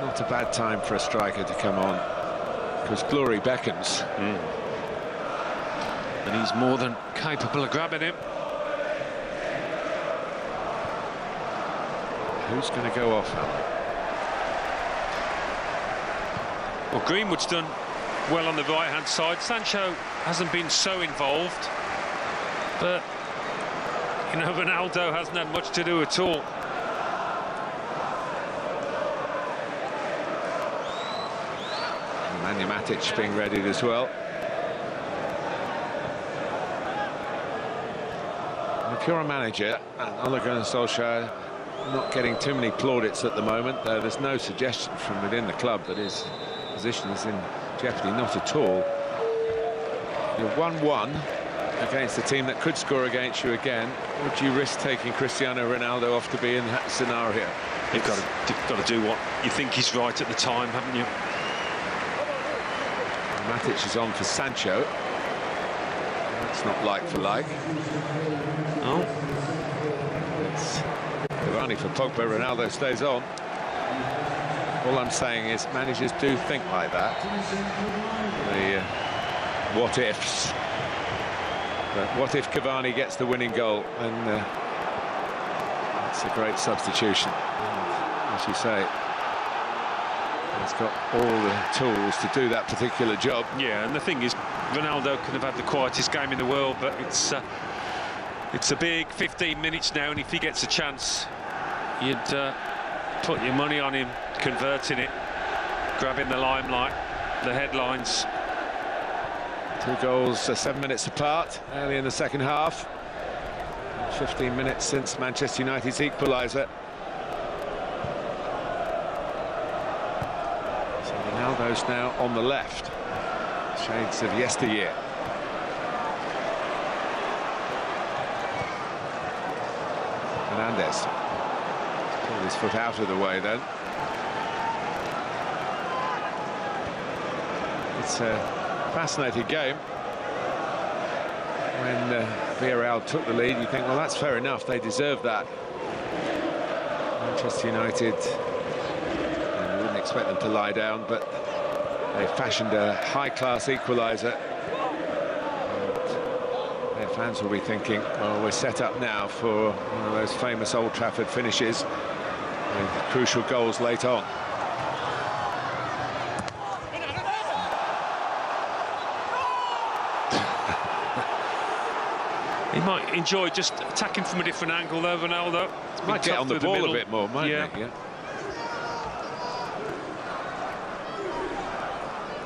not a bad time for a striker to come on, because glory beckons. And he's more than capable of grabbing him. Who's going to go off, Alan? Well, Greenwood's done well on the right-hand side. Sancho hasn't been so involved, but, you know, Ronaldo hasn't had much to do at all. Man Utd being readied as well. And if you're a manager, and Ole Gunnar Solskjaer not getting too many plaudits at the moment, though there's no suggestion from within the club that his position is in jeopardy, not at all. You're 1-1 against a team that could score against you again. Would you risk taking Cristiano Ronaldo off to be in that scenario? You've got to do what you think is right at the time, haven't you? Matic is on for Sancho. That's not like for like. Oh. It's Cavani for Pogba. Ronaldo stays on. All I'm saying is managers do think like that. The what-ifs. But what if Cavani gets the winning goal? And that's a great substitution. And, as you say, he's got all the tools to do that particular job. Yeah, and the thing is, Ronaldo could have had the quietest game in the world, but it's a big 15 minutes now, and if he gets a chance, you'd put your money on him converting it, grabbing the limelight, the headlines. 2 goals 7 minutes apart early in the second half. 15 minutes since Manchester United's equaliser. So Ronaldo's now on the left. Shades of yesteryear. Fernandes. Pulled his foot out of the way then. It's a fascinating game. When Villarreal took the lead, you think, well, that's fair enough, they deserve that. Manchester United, we wouldn't expect them to lie down, but they fashioned a high-class equaliser. Their fans will be thinking, well, we're set up now for one of those famous Old Trafford finishes with crucial goals late on. He might enjoy just attacking from a different angle though, Ronaldo. Might get on the ball a bit more, mightn't he?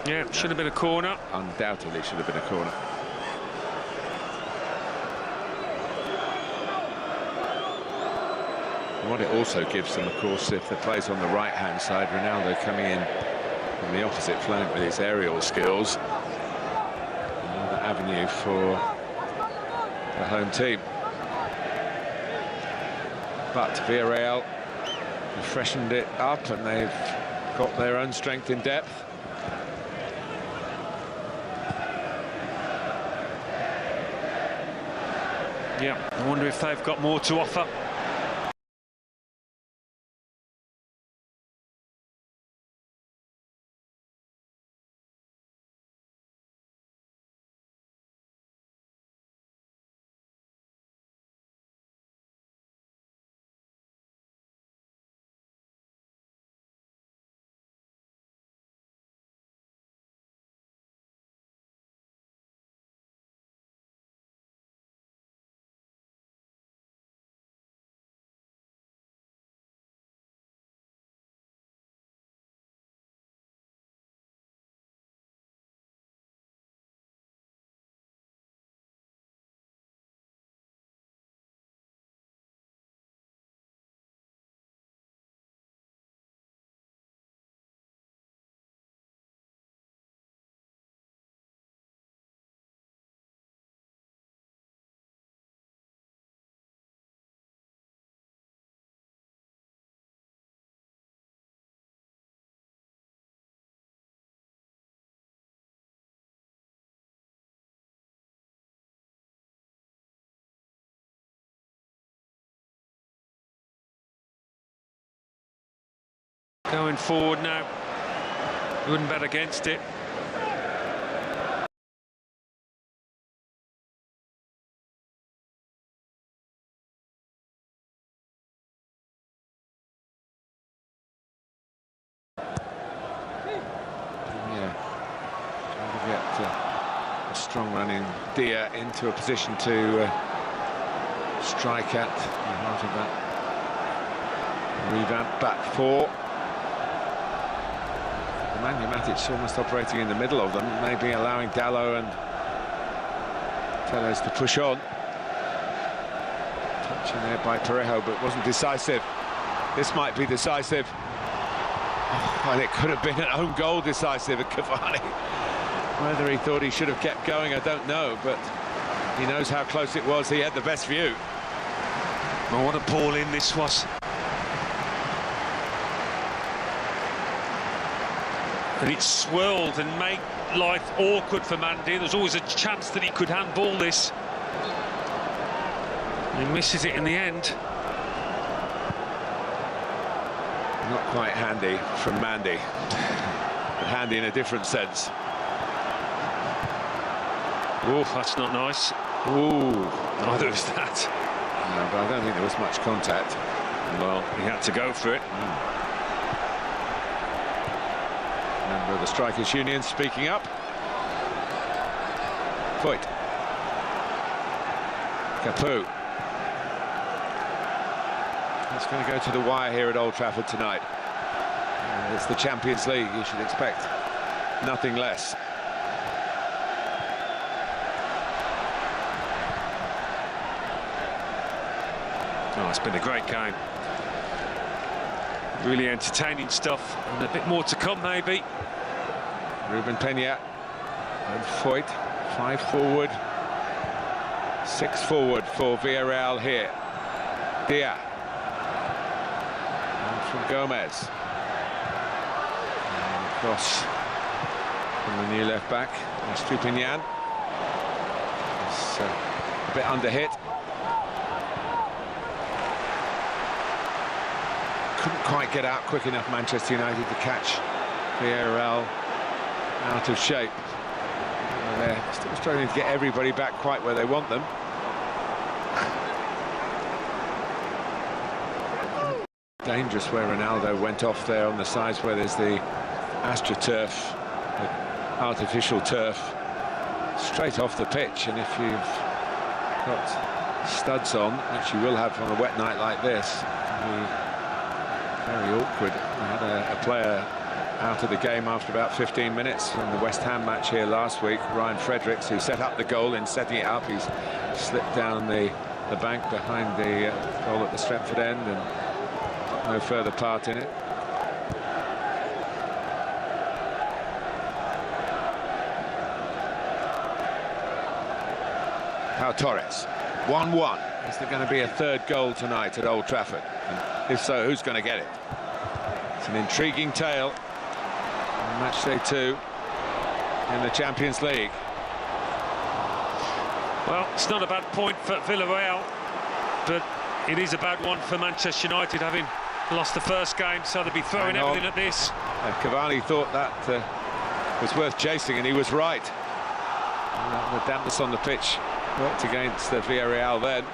Yeah, should have been a corner. Undoubtedly should have been a corner. And what it also gives them, of course, if the play's on the right-hand side, Ronaldo coming in from the opposite flank with his aerial skills, another avenue for the home team. But Villarreal have freshened it up, and they've got their own strength in depth. Yeah, I wonder if they've got more to offer. going forward now. You wouldn't bet against it. A strong running Dia into a position to strike at the heart of that revamped back four. Man Utd almost operating in the middle of them, maybe allowing Dallo and Tellez to push on. Touching there by Parejo, but wasn't decisive. This might be decisive. Oh, and it could have been an own goal decisive at Cavani. Whether he thought he should have kept going, I don't know, but he knows how close it was. He had the best view. Oh, what a ball in this was. And it swirled and made life awkward for Mandy. There's always a chance that he could handball this. He misses it in the end. Not quite handy from Mandy, but handy in a different sense. Oh, that's not nice. Ooh, neither was that. No, but I don't think there was much contact. Well, he had to go for it. Member of the Strikers Union speaking up. Voigt. Capoue. It's going to go to the wire here at Old Trafford tonight. It's the Champions League. You should expect nothing less. Oh, it's been a great game. Really entertaining stuff, and a bit more to come, maybe. Ruben Peña and Voigt, 5 forward, 6 forward for Villarreal here. Dia. And from Gomez. And across from the new left back, Stupinian. It's a bit under hit. Couldn't quite get out quick enough, Manchester United, to catch Villarreal out of shape. They're still struggling to get everybody back quite where they want them. Dangerous where Ronaldo went off there on the sides where there's the AstroTurf, the artificial turf, straight off the pitch. And if you've got studs on, which you will have on a wet night like this, very awkward. We had a player out of the game after about 15 minutes in the West Ham match here last week, Ryan Fredericks, who set up the goal. In setting it up, he's slipped down the bank behind the goal at the Stretford end and no further part in it. Pau Torres, 1-1. Is there going to be a third goal tonight at Old Trafford? And if so, who's going to get it? It's an intriguing tale on match day 2 in the Champions League. Well, it's not a bad point for Villarreal, but it is a bad one for Manchester United, having lost the first game, so they'll be throwing everything at this. Cavani thought that was worth chasing, and he was right. The dampness on the pitch worked against Villarreal then.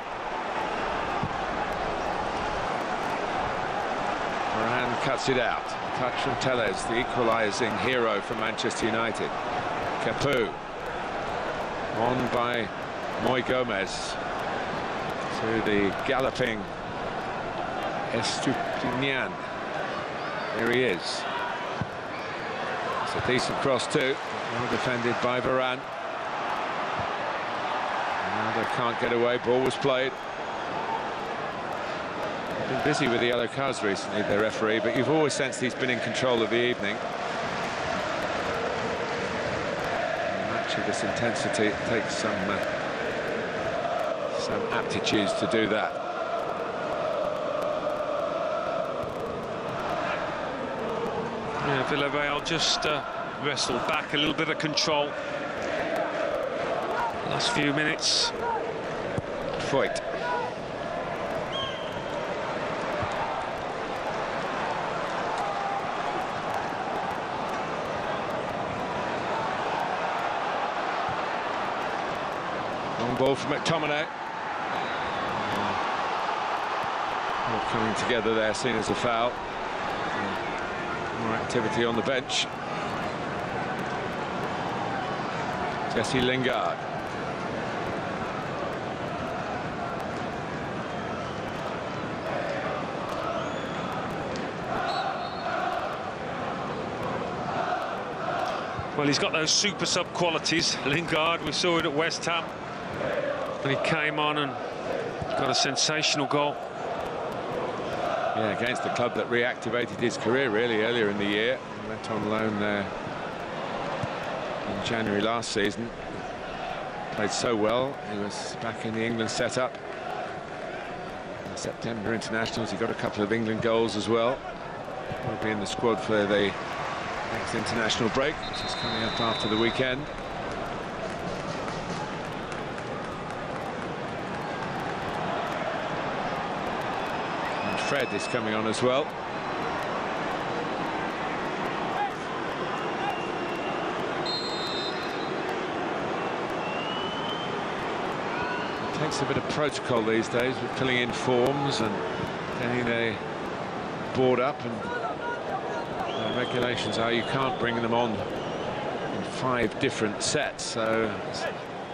Moran cuts it out. Touch from Tellez, the equalising hero for Manchester United. Capoue. On by Moy Gomez. To the galloping Estupinian. Here he is. It's a decent cross too. Well defended by Varane. Ronaldo can't get away. Ball was played. Been busy with the yellow cards recently, the referee, but you've always sensed he's been in control of the evening. A match of this intensity, it takes some aptitudes to do that. Yeah, Villarreal just wrestled back a little bit of control. Last few minutes. Voigt. Long ball from McTominay. All coming together there, seen as a foul. More activity on the bench. Jesse Lingard. Well, he's got those super sub qualities, Lingard. We saw it at West Ham when he came on and got a sensational goal. Yeah, against the club that reactivated his career really earlier in the year. He went on loan there in January last season. Played so well. He was back in the England setup. In September internationals, he got a couple of England goals as well. He'll be in the squad for the next international break, which is coming up after the weekend. And Fred is coming on as well. It takes a bit of protocol these days with filling in forms and getting a board up, and regulations are you can't bring them on in 5 different sets, so it's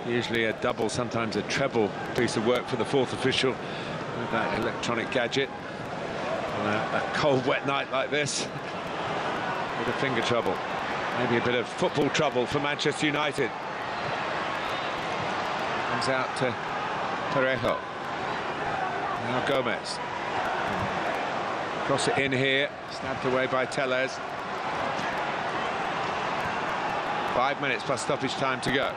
usually a double, sometimes a treble piece of work for the 4th official with that electronic gadget on a cold wet night like this. A bit of finger trouble, maybe a bit of football trouble for Manchester United. Comes out to Parejo, now Gomez. Cross it in here, snapped away by Tellez. 5 minutes plus stoppage time to go.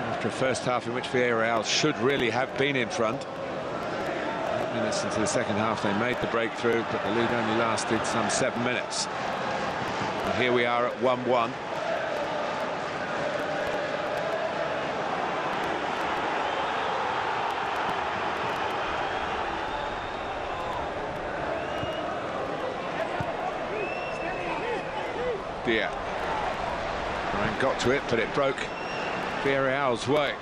After a first half in which Villarreal should really have been in front. 8 minutes into the second half they made the breakthrough, but the lead only lasted some 7 minutes. And here we are at 1-1. Dia. Ryan got to it, but it broke Villarreal's way.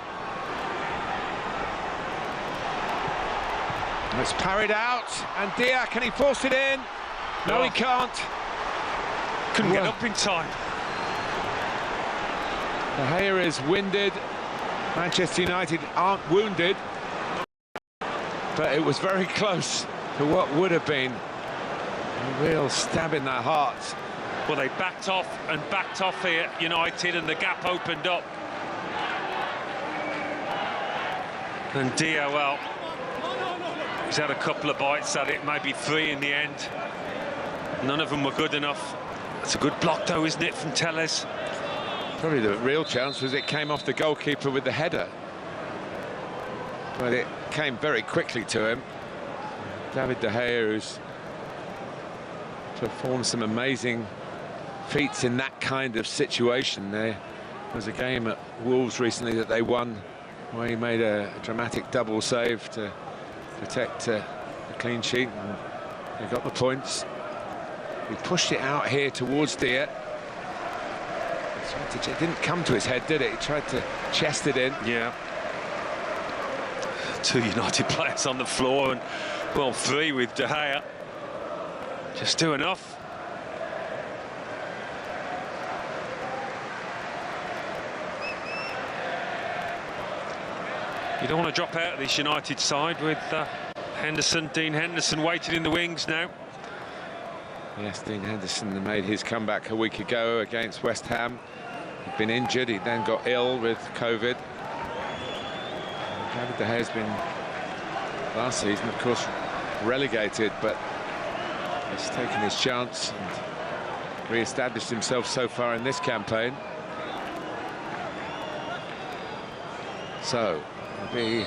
It's parried out, and Dia, can he force it in? No, he can't. Couldn't get up in time. De Gea is winded. Manchester United aren't wounded, but it was very close to what would have been a real stab in their hearts. Well, they backed off here, United, and the gap opened up. And Dia, well, he's had a couple of bites at it, maybe 3 in the end. None of them were good enough. It's a good block, though, isn't it, from Tellez? Probably the real chance was it came off the goalkeeper with the header. But it came very quickly to him. David De Gea, who's performed some amazing feats in that kind of situation. There was a game at Wolves recently that they won where he made a dramatic double save to protect a clean sheet, and they got the points. He pushed it out here towards Dia. It didn't come to his head, did it? He tried to chest it in. Yeah. 2 United players on the floor, and well, 3 with De Gea. Just do enough. You don't want to drop out of this United side with Dean Henderson waiting in the wings now. Yes, Dean Henderson made his comeback a week ago against West Ham. He'd been injured, he then got ill with COVID. David De Gea's been, last season, of course, relegated, but he's taken his chance and re-established himself so far in this campaign. So, it'll be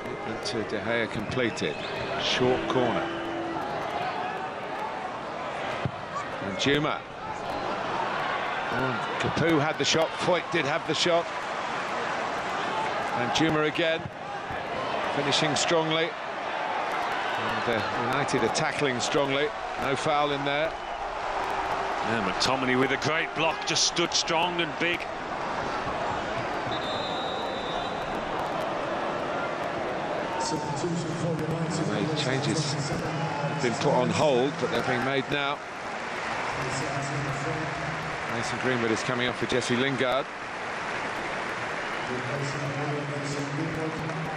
treatment to De Gea completed. Short corner. And Juma. Capoue had the shot, Foyt did have the shot. And Juma again, finishing strongly. And United are tackling strongly. No foul in there. Yeah, McTominay with a great block, just stood strong and big. The changes have been put on hold, but they're being made now. Mason Greenwood is coming off for Jesse Lingard.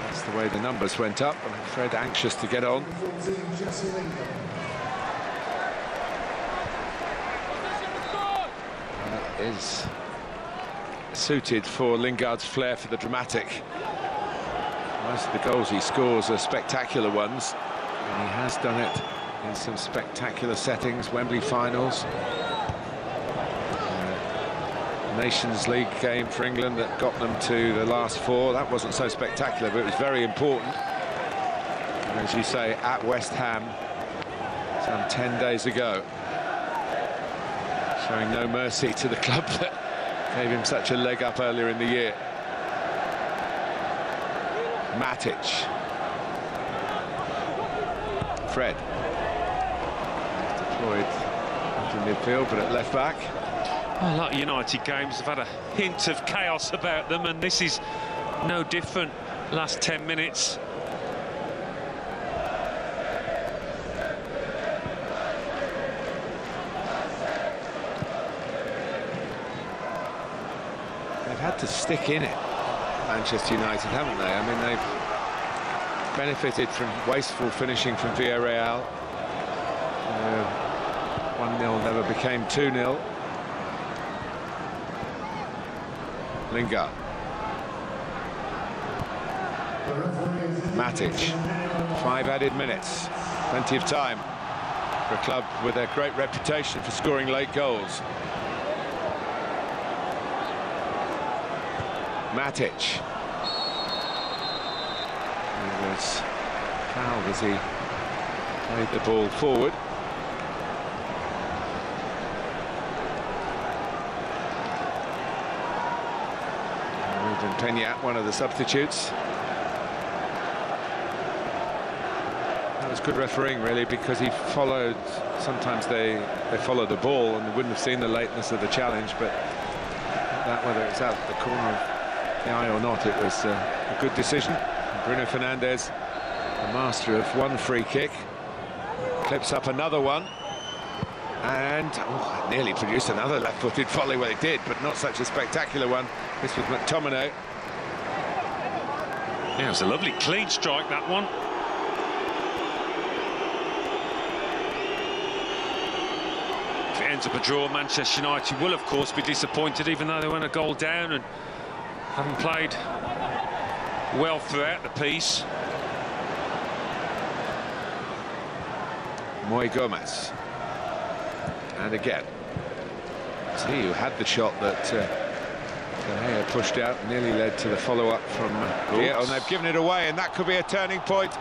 That's the way the numbers went up. I'm afraid anxious to get on. Is suited for Lingard's flair for the dramatic. Most of the goals he scores are spectacular ones, and he has done it in some spectacular settings. Wembley finals, Nations League game for England that got them to the last four. That wasn't so spectacular, but it was very important. And as you say, at West Ham some 10 days ago, showing no mercy to the club that gave him such a leg up earlier in the year. Matic. Fred. Deployed into midfield, but at left back. A lot of United games have had a hint of chaos about them, and this is no different. Last 10 minutes. They've had to stick in it, Manchester United, haven't they? I mean, they've benefited from wasteful finishing from Villarreal. 1-0 never became 2-0. Lingard. Matic. 5 added minutes. Plenty of time for a club with a great reputation for scoring late goals. Matic. He was fouled as he played the ball forward. Peña, one of the substitutes. That was good refereeing, really, because he followed. Sometimes they follow the ball and they wouldn't have seen the lateness of the challenge, but that, whether it's out the corner of the eye or not, it was a good decision. Bruno Fernandes, the master of one free kick, clips up another one, and nearly produced another left-footed volley. Well, it did, but not such a spectacular one. This was McTominay. Yeah, it was a lovely clean strike, that one. If it ends up a draw, Manchester United will, of course, be disappointed, even though they went a goal down and haven't played well throughout the piece. Moy Gomez. And again, it's he who had the shot that De Gea pushed out, nearly led to the follow-up from here. And they've given it away, and that could be a turning point.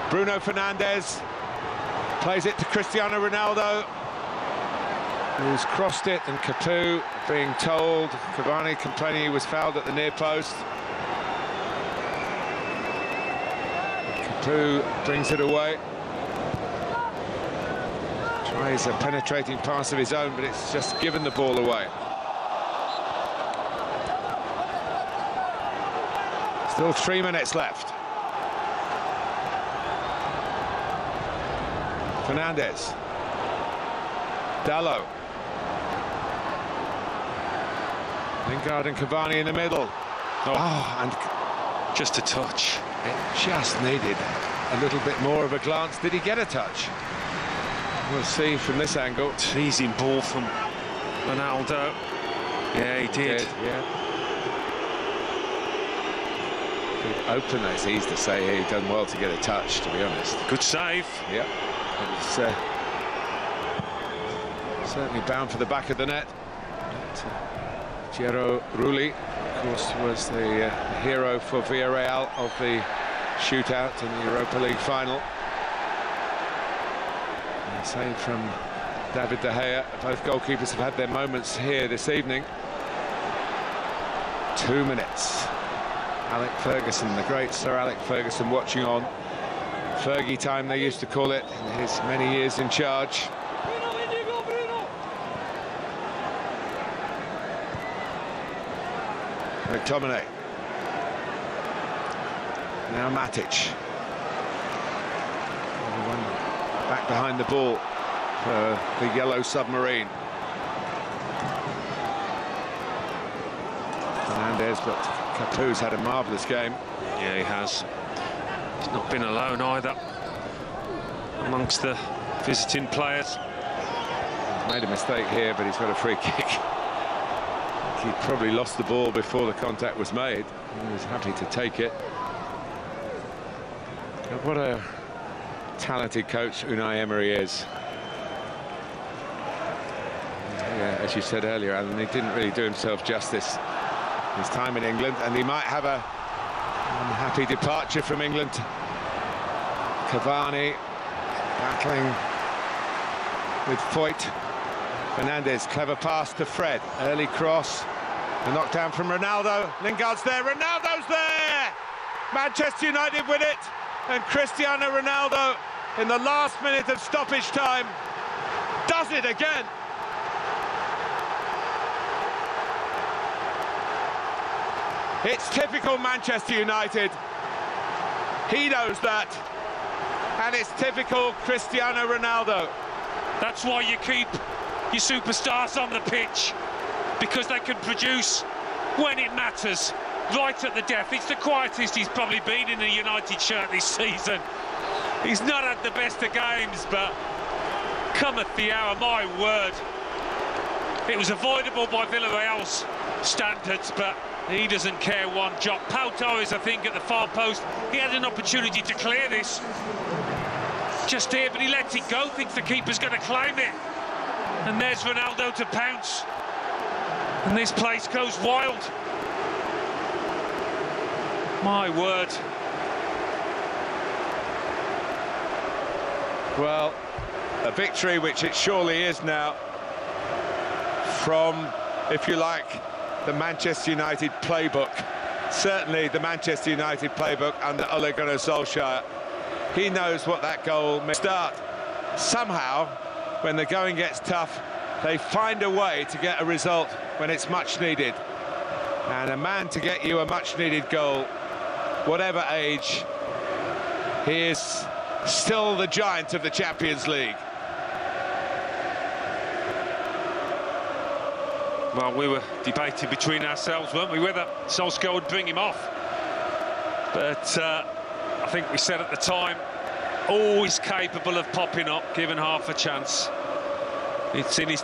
Bruno Fernandes plays it to Cristiano Ronaldo, who's crossed it, and Capu being told, Cavani complaining he was fouled at the near post. Capu brings it away. Tries a penetrating pass of his own, but it's just given the ball away. Still 3 minutes left. Fernandes. Dalot. Lingard and Cavani in the middle. And just a touch. It just needed a little bit more of a glance. Did he get a touch? We'll see from this angle. Teasing ball from Ronaldo. Yeah, he did. Yeah. Open, it's easy to say here. He's done well to get a touch, to be honest. Good save. Yeah. It's certainly bound for the back of the net. Giero Rulli, of course, was the hero for Villarreal of the shootout in the Europa League final. And save from David De Gea. Both goalkeepers have had their moments here this evening. 2 minutes. Alec Ferguson, the great Sir Alec Ferguson, watching on. Fergie time, they used to call it, in his many years in charge. McTominay. Now Matic. Back behind the ball for the yellow submarine. Fernandez, but Capu's had a marvellous game. Yeah, he has. He's not been alone either amongst the visiting players. He's made a mistake here, but he's got a free kick. He probably lost the ball before the contact was made. He was happy to take it. But what a talented coach Unai Emery is. Yeah, as you said earlier, Alan, he didn't really do himself justice his time in England, and he might have a unhappy departure from England. Cavani battling with Foyt. Fernandez, clever pass to Fred. Early cross. The knockdown from Ronaldo. Lingard's there. Ronaldo's there! Manchester United win it. And Cristiano Ronaldo, in the last minute of stoppage time, does it again. It's typical Manchester United. He knows that. And it's typical Cristiano Ronaldo. That's why you keep your superstars on the pitch, because they can produce when it matters, right at the death. It's the quietest he's probably been in a United shirt this season. He's not had the best of games, but cometh the hour, my word. It was avoidable by Villarreal's standards, but he doesn't care one jot. Pau Torres, I think, at the far post, he had an opportunity to clear this just here, but he lets it go, thinks the keeper's going to claim it. And there's Ronaldo to pounce. And this place goes wild. My word. Well, a victory which it surely is now, from, if you like, the Manchester United playbook. Certainly the Manchester United playbook under Ole Gunnar Solskjaer. He knows what that goal may start. Somehow, when the going gets tough, they find a way to get a result when it's much needed. And a man to get you a much needed goal, whatever age, he is still the giant of the Champions League. Well, we were debating between ourselves, weren't we, whether Solskjaer would bring him off. But I think we said at the time, always capable of popping up, given half a chance. It's in his